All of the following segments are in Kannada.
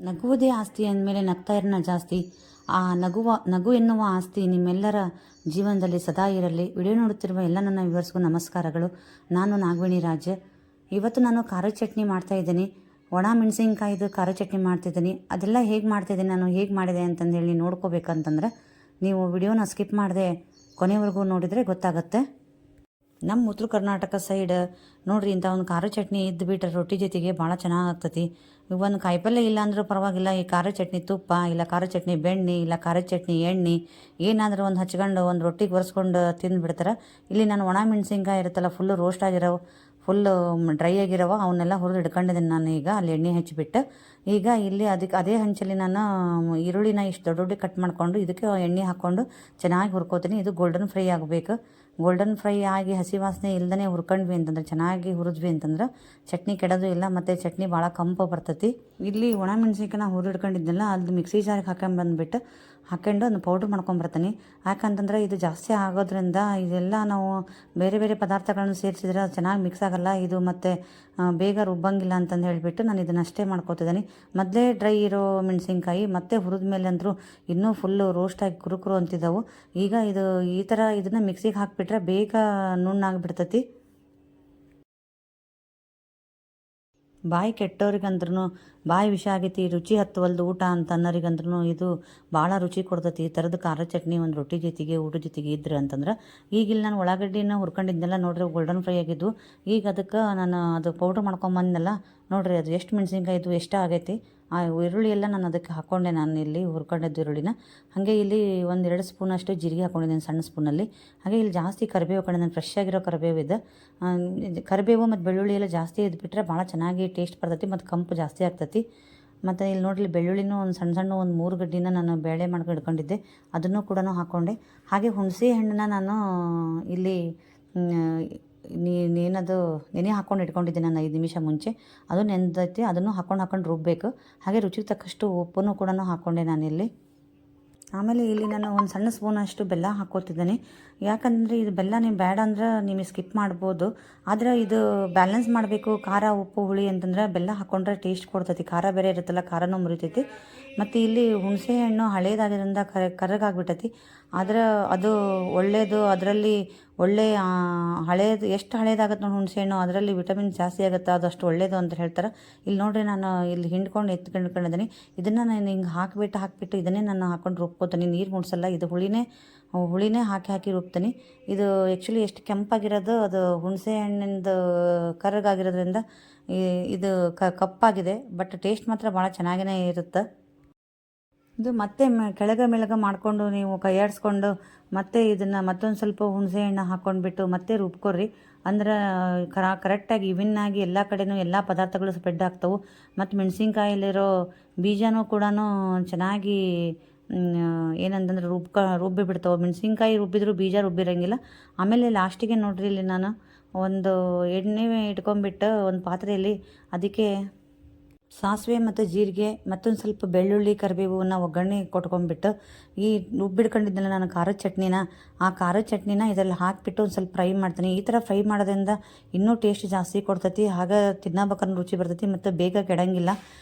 ನಗುವುದೇ ಆಸ್ತಿ ಅಂದಮೇಲೆ ನಗ್ತಾ ಇರೋಣ ಜಾಸ್ತಿ. ಆ ನಗು ಎನ್ನುವ ಆಸ್ತಿ ನಿಮ್ಮೆಲ್ಲರ ಜೀವನದಲ್ಲಿ ಸದಾ ಇರಲಿ. ವಿಡಿಯೋ ನೋಡುತ್ತಿರುವ ಎಲ್ಲ ನನ್ನ ವ್ಯೂವರ್ಸ್ಗೂ ನಮಸ್ಕಾರಗಳು. ನಾನು ನಾಗವೇಣಿ ರಾಜ್. ಇವತ್ತು ನಾನು ಖಾರದ ಚಟ್ನಿ ಮಾಡ್ತಾಯಿದ್ದೀನಿ. ಒಣ ಮೆಣಸಿನ್ಕಾಯಿದು ಖಾರದ ಚಟ್ನಿ ಮಾಡ್ತಿದ್ದೀನಿ. ಅದೆಲ್ಲ ಹೇಗೆ ಮಾಡ್ತಾಯಿದ್ದೀನಿ, ನಾನು ಹೇಗೆ ಮಾಡಿದೆ ಅಂತಂದೇಳಿ ನೋಡ್ಕೋಬೇಕಂತಂದ್ರೆ ನೀವು ವಿಡಿಯೋನ ಸ್ಕಿಪ್ ಮಾಡದೆ ಕೊನೆವರೆಗೂ ನೋಡಿದರೆ ಗೊತ್ತಾಗುತ್ತೆ. ನಮ್ಮ ಉತ್ತರ ಕರ್ನಾಟಕ ಸೈಡ್ ನೋಡ್ರಿ, ಇಂಥ ಒಂದು ಖಾರ ಚಟ್ನಿ ಇದ್ದು ಬಿಟ್ರೆ ರೊಟ್ಟಿ ಜೊತೆಗೆ ಭಾಳ ಚೆನ್ನಾಗಿ ಆಗ್ತತಿ. ಒಂದು ಕಾಯಿಪಲ್ಯ ಇಲ್ಲ ಅಂದರೂ ಪರವಾಗಿಲ್ಲ, ಈ ಖಾರ ಚಟ್ನಿ ತುಪ್ಪ, ಇಲ್ಲ ಖಾರ ಚಟ್ನಿ ಬೆಣ್ಣೆ, ಇಲ್ಲ ಖಾರ ಚಟ್ನಿ ಎಣ್ಣೆ ಏನಾದರೂ ಒಂದು ಹಚ್ಕೊಂಡು ಒಂದು ರೊಟ್ಟಿಗೆ ಒರೆಸ್ಕೊಂಡು ತಿಂದುಬಿಡ್ತಾರೆ. ಇಲ್ಲಿ ನಾನು ಒಣ ಮೆಣಸಿನ್ಕಾಯಿ ಇರುತ್ತಲ್ಲ, ಫುಲ್ಲು ರೋಸ್ಟ್ ಆಗಿರೋ, ಫುಲ್ಲು ಡ್ರೈ ಆಗಿರೋವ ಅವನ್ನೆಲ್ಲ ಹುರಿದು ಇಟ್ಕೊಂಡಿದ್ದೀನಿ ನಾನು. ಈಗ ಅಲ್ಲಿ ಎಣ್ಣೆ ಹಚ್ಚಿಬಿಟ್ಟು ಈಗ ಇಲ್ಲಿ ಅದೇ ಹಂಚಲ್ಲಿ ನಾನು ಈರುಳ್ಳಿನ ಇಷ್ಟು ದೊಡ್ಡ ದೊಡ್ಡ ಕಟ್ ಮಾಡಿಕೊಂಡು ಇದಕ್ಕೆ ಎಣ್ಣೆ ಹಾಕ್ಕೊಂಡು ಚೆನ್ನಾಗಿ ಹುರ್ಕೋತೀನಿ. ಇದು ಗೋಲ್ಡನ್ ಫ್ರೈ ಆಗಬೇಕು. ಗೋಲ್ಡನ್ ಫ್ರೈ ಆಗಿ ಹಸಿ ವಾಸನೆ ಇಲ್ದೇ ಹುರ್ಕೊಂಡ್ವಿ ಅಂತಂದ್ರೆ, ಚೆನ್ನಾಗಿ ಹುರಿದ್ವಿ ಅಂತಂದ್ರೆ ಚಟ್ನಿ ಕೆಡೋದು ಇಲ್ಲ, ಮತ್ತು ಚಟ್ನಿ ಭಾಳ ಕಂಪು ಬರ್ತೈತಿ. ಇಲ್ಲಿ ಒಣ ಮೆಣಸಿನ್ಕಾಯಿ ಹುರಿಡ್ಕೊಂಡಿದ್ದೆಲ್ಲ ಅದು ಮಿಕ್ಸಿ ಜಾರಿಗೆ ಹಾಕೊಂಡ್ಬಂದ್ಬಿಟ್ಟು ಹಾಕ್ಕೊಂಡು ಒಂದು ಪೌಡ್ರ್ ಮಾಡ್ಕೊಂಬರ್ತೀನಿ. ಯಾಕಂತಂದ್ರೆ ಇದು ಜಾಸ್ತಿ ಆಗೋದ್ರಿಂದ ಇದೆಲ್ಲ ನಾವು ಬೇರೆ ಬೇರೆ ಪದಾರ್ಥಗಳನ್ನು ಸೇರಿಸಿದ್ರೆ ಅದು ಚೆನ್ನಾಗಿ ಮಿಕ್ಸ್ ಆಗೋಲ್ಲ ಇದು, ಮತ್ತು ಬೇಗ ರುಬ್ಬಂಗಿಲ್ಲ ಅಂತಂದು ಹೇಳಿಬಿಟ್ಟು ನಾನು ಇದನ್ನು ಅಷ್ಟೇ ಮಾಡ್ಕೊತಿದ್ದೀನಿ. ಮೊದಲೇ ಡ್ರೈ ಇರೋ ಮೆಣಸಿನ್ಕಾಯಿ ಮತ್ತೆ ಹುರಿದ ಮೇಲೆ ಅಂದರೂ ಇನ್ನೂ ಫುಲ್ಲು ರೋಸ್ಟಾಗಿ ಕುರುಕುರು ಅಂತಿದ್ದಾವೆ. ಈಗ ಈ ಥರ ಇದನ್ನು ಮಿಕ್ಸಿಗೆ ಹಾಕಿಬಿಟ್ರೆ ಬೇಗ ನುಣ್ಣಾಗಿಬಿಡ್ತೈತಿ. ಬಾಯಿ ಕೆಟ್ಟವ್ರಿಗಂದ್ರೂ ಬಾಯಿ ವಿಷ ಆಗೈತಿ, ರುಚಿ ಹತ್ತುವಲ್ದು ಊಟ ಅಂತ ಅನ್ನೋರಿಗಂದ್ರೂ ಇದು ಭಾಳ ರುಚಿ ಕೊಡ್ತೈತಿ. ಈ ಥರದ ಖಾರ ಚಟ್ನಿ ಒಂದು ರೊಟ್ಟಿ ಜೊತೆಗೆ ಊಟದ ಜೊತೆಗೆ ಇದ್ರೆ ಅಂತಂದ್ರೆ. ಈಗ ಇಲ್ಲಿ ನಾನು ಉಳ್ಳಾಗಡ್ಡಿನ ಹುರ್ಕೊಂಡಿದ್ದೆಲ್ಲ ನೋಡ್ರಿ, ಗೋಲ್ಡನ್ ಫ್ರೈ ಆಗಿದ್ದು. ಈಗ ಅದಕ್ಕೆ ನಾನು ಅದು ಪೌಡ್ರ್ ಮಾಡ್ಕೊಂಬಂದೆಲ್ಲ ನೋಡ್ರಿ, ಅದು ಎಷ್ಟು ಮೆಣಸಿನ್ಕಾಯಿ ಇದು ಎಷ್ಟು ಆಗೈತಿ. ಆ ಈರುಳ್ಳಿ ಎಲ್ಲ ನಾನು ಅದಕ್ಕೆ ಹಾಕ್ಕೊಂಡೆ, ನಾನು ಇಲ್ಲಿ ಹುರ್ಕೊಂಡಿದ್ದು ಈರುಳ್ಳಿನ. ಹಾಗೆ ಇಲ್ಲಿ 1-2 ಸ್ಪೂನಷ್ಟು ಜೀರಿಗೆ ಹಾಕ್ಕೊಂಡಿದ್ದೀನಿ ಸಣ್ಣ ಸ್ಪೂನಲ್ಲಿ. ಹಾಗೆ ಇಲ್ಲಿ ಜಾಸ್ತಿ ಕರಿಬೇವು ಹಾಕ್ಕೊಂಡಿದ್ದೀನಿ, ಫ್ರೆಶ್ ಆಗಿರೋ ಕರಿಬೇವು ಇದೆ. ಕರಿಬೇವು ಮತ್ತು ಬೆಳ್ಳುಳ್ಳಿ ಎಲ್ಲ ಜಾಸ್ತಿ ಇದ್ಬಿಟ್ರೆ ಭಾಳ ಚೆನ್ನಾಗಿ ಟೇಸ್ಟ್ ಬರ್ತೈತಿ ಮತ್ತು ಕಂಪು ಜಾಸ್ತಿ ಆಗ್ತೈತಿ. ಮತ್ತು ಇಲ್ಲಿ ನೋಡ್ರಿ, ಬೆಳ್ಳುಳ್ಳಿನೂ ಒಂದು ಸಣ್ಣ ಒಂದು 3 ಗಡ್ಡಿನ ನಾನು ಬೇಳೆ ಮಾಡ್ಕೊಂಡು ಇಟ್ಕೊಂಡಿದ್ದೆ, ಅದನ್ನು ಕೂಡ ಹಾಕ್ಕೊಂಡೆ. ಹಾಗೆ ಹುಣಸೆ ಹಣ್ಣನ್ನ ನಾನು ಇಲ್ಲಿ ಏನದು ನೆನೆ ಹಾಕ್ಕೊಂಡು ಇಟ್ಕೊಂಡಿದ್ದೆ ನಾನು 5 ನಿಮಿಷ ಮುಂಚೆ. ಅದು ನೆಂದೈತಿ, ಅದನ್ನು ಹಾಕ್ಕೊಂಡು ರುಬ್ಬಬೇಕು. ಹಾಗೆ ರುಚಿಗೆ ತಕ್ಕಷ್ಟು ಉಪ್ಪನ್ನು ಕೂಡ ಹಾಕ್ಕೊಂಡೆ ನಾನಿಲ್ಲಿ. ಆಮೇಲೆ ಇಲ್ಲಿ ನಾನು ಒಂದು ಸಣ್ಣ ಸ್ಪೂನಷ್ಟು ಬೆಲ್ಲ ಹಾಕ್ಕೋತಿದ್ದೀನಿ. ಯಾಕಂದರೆ ಇದು ಬೆಲ್ಲ ನೀವು ಬೇಡ ಅಂದ್ರೆ ನಿಮಗೆ ಸ್ಕಿಪ್ ಮಾಡ್ಬೋದು. ಆದರೆ ಇದು ಬ್ಯಾಲೆನ್ಸ್ ಮಾಡಬೇಕು, ಖಾರ ಉಪ್ಪು ಹುಳಿ ಅಂತಂದ್ರೆ ಬೆಲ್ಲ ಹಾಕ್ಕೊಂಡ್ರೆ ಟೇಸ್ಟ್ ಕೊಡ್ತೈತಿ. ಖಾರ ಬೇರೆ ಇರುತ್ತಲ್ಲ, ಖಾರನೂ ಮುರಿತೈತಿ. ಮತ್ತು ಇಲ್ಲಿ ಹುಣಸೆ ಹಣ್ಣು ಹಳೇದಾಗಿರೋದ್ರಿಂದ ಕರ್ರಗಾಗ್ಬಿಟ್ಟೈತಿ. ಆದರೆ ಅದು ಒಳ್ಳೆಯದು, ಅದರಲ್ಲಿ ಒಳ್ಳೆ ಹಳೇದು ಎಷ್ಟು ಹಳೇದಾಗುತ್ತೆ ನೋಡಿ ಹುಣಸೆ ಹಣ್ಣು, ಅದರಲ್ಲಿ ವಿಟಮಿನ್ ಜಾಸ್ತಿ ಆಗುತ್ತೆ, ಅದಷ್ಟು ಒಳ್ಳೆಯದು ಅಂತ ಹೇಳ್ತಾರೆ. ಇಲ್ಲಿ ನೋಡಿರಿ, ನಾನು ಇಲ್ಲಿ ಹಿಂಡ್ಕೊಂಡು ಎತ್ಕೊಂಡಿದ್ದೀನಿ. ಇದನ್ನು ನಾನು ಹಿಂಗೆ ಹಾಕಿಬಿಟ್ಟು ಇದನ್ನೇ ನಾನು ಹಾಕ್ಕೊಂಡು ರುಬ್ಕೋತೀನಿ. ನೀರು ಮುಡ್ಸಲ್ಲ, ಇದು ಹುಳಿನೇ ಹಾಕಿ ರುಬ್ತೀನಿ. ಇದು ಆ್ಯಕ್ಚುಲಿ ಎಷ್ಟು ಕೆಂಪಾಗಿರೋದು ಅದು ಹುಣಸೆ ಹಣ್ಣಿಂದು ಕರ್ರಗಾಗಿರೋದ್ರಿಂದ ಇದು ಕಪ್ಪಾಗಿದೆ. ಬಟ್ ಟೇಸ್ಟ್ ಮಾತ್ರ ಭಾಳ ಚೆನ್ನಾಗೇ ಇರುತ್ತೆ. ಇದು ಮತ್ತೆ ಕೆಳಗೆ ಮೆಳಗೆ ಮಾಡಿಕೊಂಡು ನೀವು ಕೈಯಾಡಿಸ್ಕೊಂಡು ಮತ್ತೆ ಇದನ್ನು ಮತ್ತೊಂದು ಸ್ವಲ್ಪ ಹುಣಸೆ ಹಣ್ಣು ಹಾಕ್ಕೊಂಡ್ಬಿಟ್ಟು ಮತ್ತೆ ರುಬ್ಕೊರಿ. ಅಂದ್ರೆ ಕರೆಕ್ಟಾಗಿ ಇವಿನ್ನಾಗಿ ಎಲ್ಲ ಕಡೆಯೂ ಎಲ್ಲ ಪದಾರ್ಥಗಳು ಸ್ಪ್ರೆಡ್ ಆಗ್ತವೆ. ಮತ್ತು ಮೆಣಸಿನ್ಕಾಯಲ್ಲಿರೋ ಬೀಜನೂ ಕೂಡ ಚೆನ್ನಾಗಿ ಏನಂತಂದ್ರೆ ರುಬ್ಬಿ ಬಿಡ್ತಾವೆ. ಮೆಣಸಿನ್ಕಾಯಿ ರುಬ್ಬಿದ್ರು ಬೀಜ ರುಬ್ಬಿರೋಂಗಿಲ್ಲ. ಆಮೇಲೆ ಲಾಸ್ಟಿಗೆ ನೋಡ್ರಿ, ಇಲ್ಲಿ ನಾನು ಒಂದು ಎಣ್ಣೆ ಇಟ್ಕೊಂಡ್ಬಿಟ್ಟು ಒಂದು ಪಾತ್ರೆಯಲ್ಲಿ ಅದಕ್ಕೆ ಸಾಸಿವೆ ಮತ್ತು ಜೀರಿಗೆ ಮತ್ತೊಂದು ಸ್ವಲ್ಪ ಬೆಳ್ಳುಳ್ಳಿ ಕರಿಬೇವನ್ನ ಒಗ್ಗರಣೆ ಕೊಟ್ಕೊಂಡ್ಬಿಟ್ಟು ಈ ರುಬ್ಬಿಡ್ಕೊಂಡಿದ್ದೆಲ್ಲ ನಾನು ಖಾರದ ಚಟ್ನಿನ, ಆ ಖಾರದ ಚಟ್ನಿನ ಇದರಲ್ಲಿ ಹಾಕಿಬಿಟ್ಟು ಒಂದು ಸ್ವಲ್ಪ ಫ್ರೈ ಮಾಡ್ತೀನಿ. ಈ ಥರ ಫ್ರೈ ಮಾಡೋದ್ರಿಂದ ಇನ್ನೂ ಟೇಸ್ಟ್ ಜಾಸ್ತಿ ಕೊಡ್ತೈತಿ. ಹಾಗೆ ತಿನ್ನಬೇಕಾದ್ರೆ ರುಚಿ ಬರ್ತೈತಿ ಮತ್ತು ಬೇಗ ಕೆಡಂಗಿಲ್ಲ.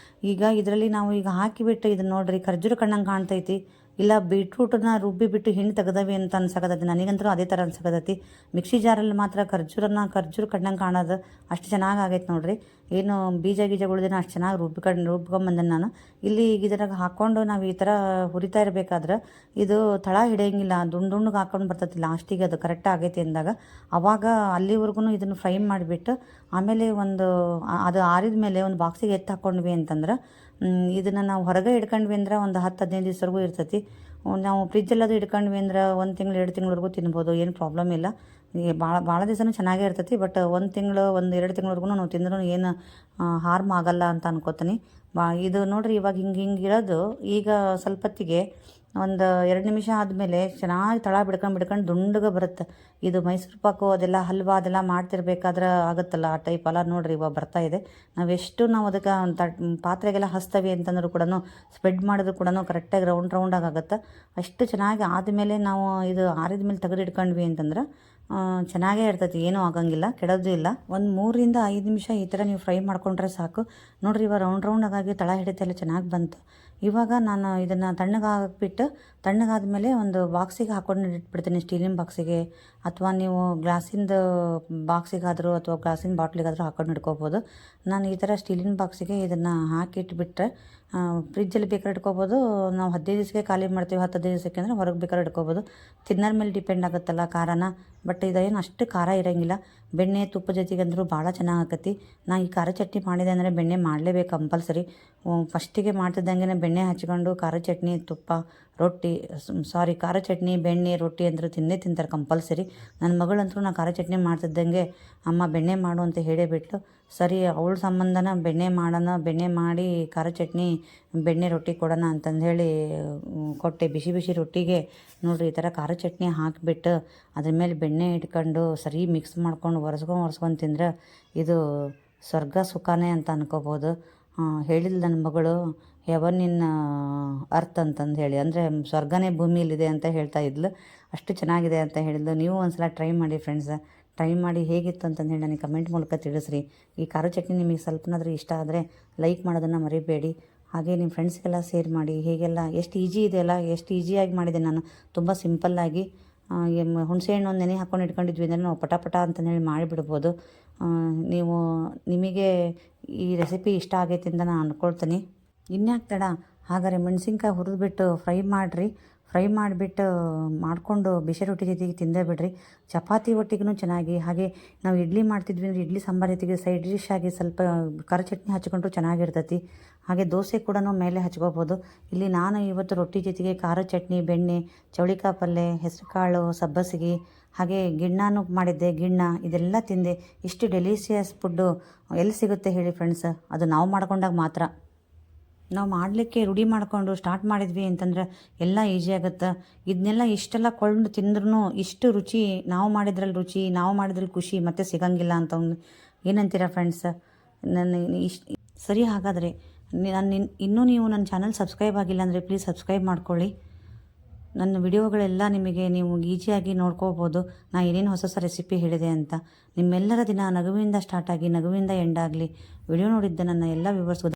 ಈಗ ಇದರಲ್ಲಿ ನಾವು ಈಗ ಹಾಕಿಬಿಟ್ಟು ಇದನ್ನು ನೋಡ್ರಿ, ಖರ್ಜೂರ ಕಣ್ಣಂಗೆ ಕಾಣ್ತೈತಿ. ಇಲ್ಲ ಬೀಟ್ರೂಟನ್ನ ರುಬ್ಬಿಬಿಟ್ಟು ಹಿಂಡಿ ತೆಗೆದವಿ ಅಂತ ಅನ್ಸಕತ್ತೈತಿ. ನನಗಂತೂ ಅದೇ ಥರ ಅನ್ಸಕತ್ತೈತಿ. ಮಿಕ್ಸಿ ಜಾರಲ್ಲಿ ಮಾತ್ರ ಖರ್ಜೂರ ಕಣ್ಣಂಗೆ ಕಾಣೋದು ಅಷ್ಟು ಚೆನ್ನಾಗಿ ಆಗೈತೆ ನೋಡ್ರಿ. ಏನು ಬೀಜಗಳದೇನೋ ಅಷ್ಟು ಚೆನ್ನಾಗಿ ರುಬ್ಕೊಂಬಂದೆ ನಾನು. ಇಲ್ಲಿ ಈಗ ಇದ್ರಾಗ ಹಾಕ್ಕೊಂಡು ನಾವು ಈ ಥರ ಹುರಿತಾ ಇರಬೇಕಾದ್ರೆ ಇದು ತಳ ಹಿಡಿಯೋಂಗಿಲ್ಲ, ದುಂಡುಗೆ ಹಾಕ್ಕೊಂಡು ಬರ್ತೈತಿ ಲಾಸ್ಟಿಗೆ. ಅದು ಕರೆಕ್ಟ್ ಆಗೈತಿ ಅಂದಾಗ ಆವಾಗ ಅಲ್ಲಿವರೆಗೂ ಇದನ್ನು ಫ್ರೈ ಮಾಡಿಬಿಟ್ಟು ಆಮೇಲೆ ಅದು ಆರಿದ ಮೇಲೆ ಒಂದು ಬಾಕ್ಸಿಗೆ ಎತ್ತು ಹಾಕ್ಕೊಂಡ್ವಿ ಅಂತಂದ್ರೆ ಇದನ್ನು ನಾವು ಹೊರಗೆ ಇಡ್ಕೊಂಡ್ವಿ ಅಂದ್ರೆ ಒಂದು 10-15 ದಿವಸವರೆಗೂ ಇರ್ತೈತಿ. ನಾವು ಫ್ರಿಜ್ಜಲ್ಲದು ಇಡ್ಕೊಂಡ್ವಿ ಅಂದ್ರೆ 1 ತಿಂಗಳು 2 ತಿಂಗಳವರೆಗೂ ತಿನ್ಬೋದು, ಏನು ಪ್ರಾಬ್ಲಮ್ ಇಲ್ಲ. ಭಾಳ ದಿವಸನೂ ಚೆನ್ನಾಗೇ ಇರ್ತೈತಿ. ಬಟ್ 1 ತಿಂಗಳು 1-2 ತಿಂಗಳವರೆಗೂ ನಾವು ತಿಂದ್ರೂ ಏನು ಹಾರ್ಮ್ ಆಗಲ್ಲ ಅಂತ ಅನ್ಕೋತೀನಿ. ಇದು ನೋಡ್ರಿ, ಇವಾಗ ಹಿಂಗೆ ಇರೋದು ಈಗ ಸ್ವಲ್ಪ ಹೊತ್ತಿಗೆ ಒಂದು 2 ನಿಮಿಷ ಆದಮೇಲೆ ಚೆನ್ನಾಗಿ ತಳ ಬಿಡ್ಕೊಂಡು ದುಂಡಗೆ ಬರುತ್ತೆ. ಇದು ಮೈಸೂರು ಪಾಕು ಅದೆಲ್ಲ ಹಲ್ವಾ ಅದೆಲ್ಲ ಮಾಡ್ತಿರ್ಬೇಕಾದ್ರೆ ಆಗುತ್ತಲ್ಲ, ಆ ಟೈಪ್ ಅಲ್ಲ ನೋಡ್ರಿ ಇವಾಗ ಬರ್ತಾಯಿದೆ. ನಾವು ಅದಕ್ಕೆ ಪಾತ್ರೆಗೆಲ್ಲ ಹಚ್ತೀವಿ ಅಂತಂದ್ರೂ ಕೂಡ ಸ್ಪ್ರೆಡ್ ಮಾಡಿದ್ರು ಕೂಡ ಕರೆಕ್ಟಾಗಿ ರೌಂಡಾಗಿ ಆಗುತ್ತೆ. ಅಷ್ಟು ಚೆನ್ನಾಗಿ ಆದಮೇಲೆ ನಾವು ಇದು ಆರಿದ ಮೇಲೆ ತೆಗೆದು ಇಟ್ಕೊಂಡ್ವಿ ಅಂತಂದ್ರೆ ಚೆನ್ನಾಗೇ ಇರ್ತೈತಿ, ಏನೂ ಆಗಂಗಿಲ್ಲ, ಕೆಡೋದು ಇಲ್ಲ. ಒಂದು 3-5 ನಿಮಿಷ ಈ ಥರ ನೀವು ಫ್ರೈ ಮಾಡ್ಕೊಂಡ್ರೆ ಸಾಕು. ನೋಡಿರಿ ಇವಾಗ ರೌಂಡಾಗಿ ತಳ ಹಿಡಿತೆಲ್ಲ ಚೆನ್ನಾಗಿ ಬಂತು. ಇವಾಗ ನಾನು ಇದನ್ನು ತಣ್ಣಗಾಕ್ಬಿಟ್ಟು ತಣ್ಣಗಾದ್ಮೇಲೆ ಒಂದು ಬಾಕ್ಸಿಗೆ ಹಾಕ್ಕೊಂಡು ಇಟ್ಬಿಡ್ತೀನಿ, ಸ್ಟೀಲಿನ ಬಾಕ್ಸಿಗೆ, ಅಥವಾ ನೀವು ಗ್ಲಾಸಿಂದ ಬಾಕ್ಸಿಗಾದರೂ ಅಥವಾ ಗ್ಲಾಸಿನ ಬಾಟ್ಲಿಗಾದರೂ ಹಾಕ್ಕೊಂಡು ಇಟ್ಕೋಬೋದು. ನಾನು ಈ ಥರ ಸ್ಟೀಲಿನ ಬಾಕ್ಸಿಗೆ ಇದನ್ನು ಹಾಕಿಟ್ಬಿಟ್ರೆ ಫ್ರಿಜ್ಜಲ್ಲಿ ಬೇಕಾದ್ರೆ ಇಟ್ಕೋಬೋದು. ನಾವು 15 ದಿವಸಕ್ಕೆ ಖಾಲಿ ಮಾಡ್ತೀವಿ, 10-15 ದಿವಸಕ್ಕೆ ಅಂದರೆ ಹೊರಗೆ ಬೇಕಾದ್ರೆ ಇಟ್ಕೋಬೋದು. ತಿನ್ನೋರ ಮೇಲೆ ಡಿಪೆಂಡ್ ಆಗುತ್ತಲ್ಲ ಖಾರನ. ಬಟ್ ಇದೇನು ಅಷ್ಟು ಖಾರ ಇರೋಂಗಿಲ್ಲ. ಬೆಣ್ಣೆ ತುಪ್ಪ ಜೊತೆಗೆ ಅಂದರೂ ಭಾಳ ಚೆನ್ನಾಗಿ ಆಕತಿ. ನಾನು ಈ ಖಾರ ಚಟ್ನಿ ಮಾಡಿದೆ ಅಂದರೆ ಬೆಣ್ಣೆ ಮಾಡಲೇಬೇಕು ಕಂಪಲ್ಸರಿ. ಫಸ್ಟಿಗೆ ಮಾಡ್ತಿದ್ದಂಗೆ ಬೆಣ್ಣೆ ಹಚ್ಕೊಂಡು ಖಾರ ಚಟ್ನಿ ತುಪ್ಪ ರೊಟ್ಟಿ ಖಾರ ಚಟ್ನಿ ಬೆಣ್ಣೆ ರೊಟ್ಟಿ ಅಂದ್ರೆ ತಿಂತಾರೆ ಕಂಪಲ್ಸರಿ. ನನ್ನ ಮಗಳಂತೂ ನಾನು ಖಾರ ಚಟ್ನಿ ಮಾಡ್ತಿದ್ದಂಗೆ ಅಮ್ಮ ಬೆಣ್ಣೆ ಮಾಡು ಅಂತ ಹೇಳೇ ಬಿಟ್ಲು. ಸರಿ ಅವಳ ಸಂಬಂಧನ ಬೆಣ್ಣೆ ಮಾಡಿ ಖಾರ ಚಟ್ನಿ ಬೆಣ್ಣೆ ರೊಟ್ಟಿ ಕೊಡೋಣ ಅಂತಂದೇಳಿ ಕೊಟ್ಟೆ. ಬಿಸಿ ಬಿಸಿ ರೊಟ್ಟಿಗೆ ನೋಡಿರಿ ಈ ಥರ ಖಾರ ಚಟ್ನಿ ಹಾಕಿಬಿಟ್ಟು ಅದ್ರ ಮೇಲೆ ಬೆಣ್ಣೆ ಇಟ್ಕೊಂಡು ಸರಿ ಮಿಕ್ಸ್ ಮಾಡ್ಕೊಂಡು ಒರೆಸ್ಕೊಂಡು ತಿಂದ್ರೆ ಇದು ಸ್ವರ್ಗ ಸುಖನೇ ಅಂತ ಅನ್ಕೋಬೋದು. ಹೇಳಿಲ್ಲ ನನ್ನ ಮಗಳು ಹೆವನಿನ್ ಅರ್ತ್ ಅಂತಂದು ಹೇಳಿ, ಅಂದರೆ ಸ್ವರ್ಗನೇ ಭೂಮಿಯಲ್ಲಿದೆ ಅಂತ ಹೇಳ್ತಾ ಇದ್ಲು. ಅಷ್ಟು ಚೆನ್ನಾಗಿದೆ ಅಂತ ಹೇಳಿದ್ಲು. ನೀವು ಒಂದ್ಸಲ ಟ್ರೈ ಮಾಡಿ ಫ್ರೆಂಡ್ಸ್. ಟ್ರೈ ಮಾಡಿ ಹೇಗಿತ್ತು ಅಂತಂದು ಹೇಳಿ ನನಗೆ ಕಮೆಂಟ್ ಮೂಲಕ ತಿಳಿಸ್ರಿ. ಈ ಖಾರ ಚಟ್ನಿ ನಿಮಗೆ ಸ್ವಲ್ಪನಾದರೂ ಇಷ್ಟ ಆದರೆ ಲೈಕ್ ಮಾಡೋದನ್ನು ಮರಿಬೇಡಿ. ಹಾಗೆ ನಿಮ್ಮ ಫ್ರೆಂಡ್ಸ್ಗೆಲ್ಲ ಶೇರ್ ಮಾಡಿ. ಹೇಗೆಲ್ಲ ಎಷ್ಟು ಈಜಿ ಇದೆಯಲ್ಲ, ಎಷ್ಟು ಈಸಿಯಾಗಿ ಮಾಡಿದೆ ನಾನು, ತುಂಬ ಸಿಂಪಲ್ಲಾಗಿ. ಹುಣಸೆಹಣ್ಣು ಒಂದು ನೆನೆ ಹಾಕ್ಕೊಂಡು ಇಟ್ಕೊಂಡಿದ್ವಿ ಅಂದರೆ ನಾವು ಪಟ ಅಂತಂದೇಳಿ ಮಾಡಿಬಿಡ್ಬೋದು. ನಿಮಗೆ ಈ ರೆಸಿಪಿ ಇಷ್ಟ ಆಗೈತೆ ಅಂತ ನಾನು ಅಂದ್ಕೊಳ್ತೀನಿ. ಇನ್ಯಾಕೆ ತಡ, ಹಾಗಾದ್ರೆ ಮೆಣಸಿನ್ಕಾಯಿ ಹುರಿದ್ಬಿಟ್ಟು ಫ್ರೈ ಮಾಡಿಬಿಟ್ಟು ಮಾಡಿಕೊಂಡು ಬಿಸಿ ರೊಟ್ಟಿ ಜೊತೆಗೆ ತಿಂದೇ ಬಿಡ್ರಿ. ಚಪಾತಿ ಒಟ್ಟಿಗೂ ಚೆನ್ನಾಗಿ. ಹಾಗೆ ನಾವು ಇಡ್ಲಿ ಮಾಡ್ತಿದ್ವಿ ಅಂದರೆ ಇಡ್ಲಿ ಸಾಂಬಾರು ಜೊತೆಗೆ ಸೈಡ್ ಡಿಶ್ ಆಗಿ ಸ್ವಲ್ಪ ಖಾರ ಚಟ್ನಿ ಹಚ್ಕೊಂಡ್ರು ಚೆನ್ನಾಗಿರ್ತೈತಿ. ಹಾಗೆ ದೋಸೆ ಕೂಡ ಮೇಲೆ ಹಚ್ಕೋಬೋದು. ಇಲ್ಲಿ ನಾನು ಇವತ್ತು ರೊಟ್ಟಿ ಜೊತೆಗೆ ಖಾರ ಚಟ್ನಿ ಬೆಣ್ಣೆ ಚೌಳಿಕಾಯಿ ಪಲ್ಯ ಹೆಸರು ಕಾಳು ಸಬ್ಬಸಿಗೆ ಹಾಗೆ ಗಿಣ್ಣನೂ ಮಾಡಿದ್ದೆ. ಇದೆಲ್ಲ ತಿಂದೆ. ಇಷ್ಟು ಡೆಲಿಷಿಯಸ್ ಫುಡ್ಡು ಎಲ್ಲಿ ಸಿಗುತ್ತೆ ಹೇಳಿ ಫ್ರೆಂಡ್ಸ್? ಅದು ನಾವು ಮಾಡ್ಕೊಂಡಾಗ ಮಾತ್ರ. ನಾವು ಮಾಡಲಿಕ್ಕೆ ರೂಢಿ ಮಾಡಿಕೊಂಡು ಸ್ಟಾರ್ಟ್ ಮಾಡಿದ್ವಿ ಅಂತಂದ್ರೆ ಎಲ್ಲ ಈಸಿ ಆಗುತ್ತೆ. ಇದನ್ನೆಲ್ಲ ಇಷ್ಟೆಲ್ಲ ಕೊಂಡು ತಿಂದ್ರೂ ಇಷ್ಟು ರುಚಿ ನಾವು ಮಾಡಿದ್ರಲ್ಲಿ ಖುಷಿ ಮತ್ತೆ ಸಿಗಂಗಿಲ್ಲ ಅಂತ ಏನಂತೀರಾ ಫ್ರೆಂಡ್ಸ್? ಸರಿ, ಹಾಗಾದರೆ ಇನ್ನೂ ನೀವು ನನ್ನ ಚಾನಲ್ ಸಬ್ಸ್ಕ್ರೈಬ್ ಆಗಿಲ್ಲ ಅಂದರೆ ಪ್ಲೀಸ್ ಸಬ್ಸ್ಕ್ರೈಬ್ ಮಾಡ್ಕೊಳ್ಳಿ. ನನ್ನ ವಿಡಿಯೋಗಳೆಲ್ಲ ನೀವು ಈಸಿಯಾಗಿ ನೋಡ್ಕೋಬೋದು. ನಾನು ಏನೇನು ಹೊಸ ರೆಸಿಪಿ ಹೇಳಿದೆ ಅಂತ. ನಿಮ್ಮೆಲ್ಲರ ದಿನ ನಗುವಿಂದ ಸ್ಟಾರ್ಟ್ ಆಗಿ ನಗುವಿಂದ ಎಂಡ್ ಆಗಲಿ. ವಿಡಿಯೋ ನೋಡಿದ್ದ ನನ್ನ ಎಲ್ಲ ವ್ಯೂವರ್ಸ್ಗೂ